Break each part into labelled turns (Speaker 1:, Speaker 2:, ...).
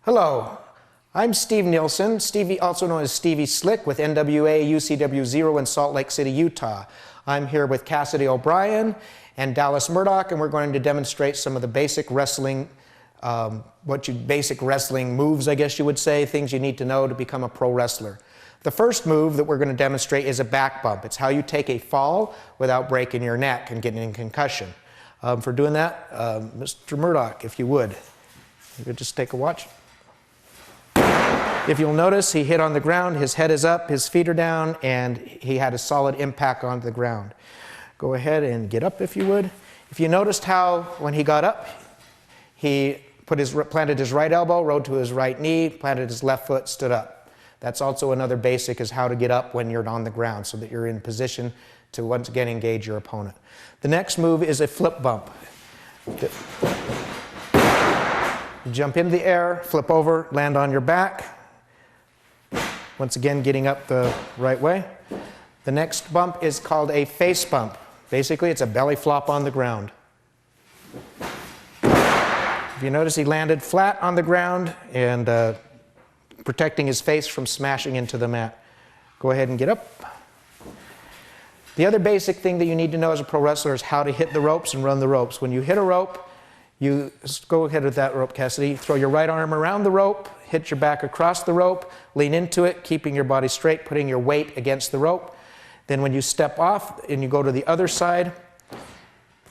Speaker 1: Hello, I'm Steve Nielsen, Stevie, also known as Stevie Slick with NWA UCW Zero in Salt Lake City, Utah. I'm here with Cassidy O'Brien and Dallas Murdoch, and we're going to demonstrate some of the basic wrestling, basic wrestling moves, I guess you would say, things you need to know to become a pro wrestler. The first move that we're going to demonstrate is a back bump. It's how you take a fall without breaking your neck and getting a concussion. For doing that, Mr. Murdoch, if you would, you could just take a watch. If you'll notice, he hit on the ground, his head is up, his feet are down, and he had a solid impact onto the ground. Go ahead and get up if you would. If you noticed how, when he got up, he planted his right elbow, rode to his right knee, planted his left foot, stood up. That's also another basic, is how to get up when you're on the ground so that you're in position to once again engage your opponent. The next move is a flip bump. You jump into the air, flip over, land on your back. Once again, getting up the right way. The next bump is called a face bump. Basically, it's a belly flop on the ground. If you notice, he landed flat on the ground and protecting his face from smashing into the mat. Go ahead and get up. The other basic thing that you need to know as a pro wrestler is how to hit the ropes and run the ropes. When you hit a rope, you go ahead with that rope, Cassidy. Throw your right arm around the rope, hit your back across the rope, lean into it, keeping your body straight, putting your weight against the rope. Then when you step off and you go to the other side,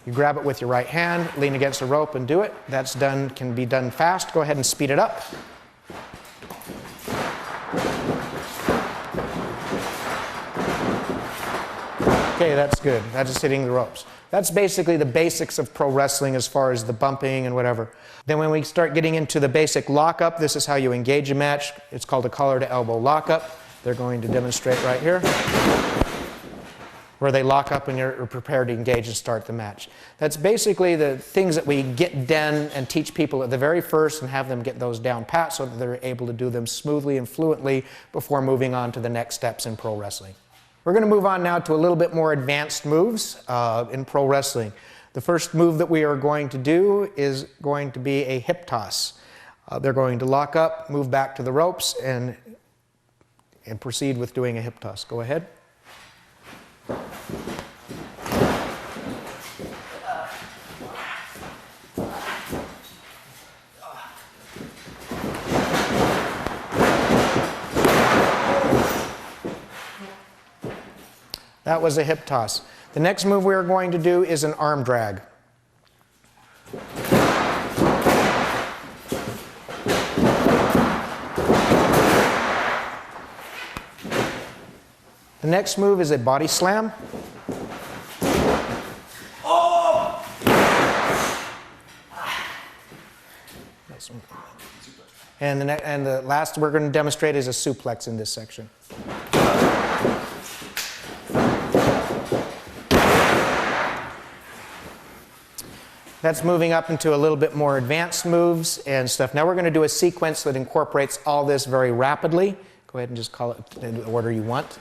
Speaker 1: you grab it with your right hand, lean against the rope and do it. That's done, can be done fast. Go ahead and speed it up. Okay, that's good. That's just hitting the ropes. That's basically the basics of pro wrestling as far as the bumping and whatever. Then when we start getting into the basic lockup, this is how you engage a match. It's called a collar to elbow lockup. They're going to demonstrate right here, where they lock up and you're prepared to engage and start the match. That's basically the things that we get done and teach people at the very first and have them get those down pat so that they're able to do them smoothly and fluently before moving on to the next steps in pro wrestling. We're going to move on now to a little bit more advanced moves in pro wrestling. The first move that we are going to do is going to be a hip toss. They're going to lock up, move back to the ropes, and proceed with doing a hip toss. Go ahead. That was a hip toss. The next move we are going to do is an arm drag. The next move is a body slam. Oh! And the last we're going to demonstrate is a suplex in this section. That's moving up into a little bit more advanced moves and stuff. Now we're going to do a sequence that incorporates all this very rapidly. Go ahead and just call it in the order you want.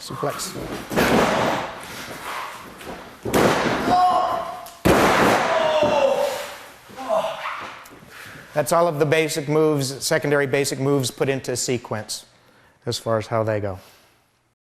Speaker 1: Suplex. That's all of the basic moves, secondary basic moves put into a sequence as far as how they go.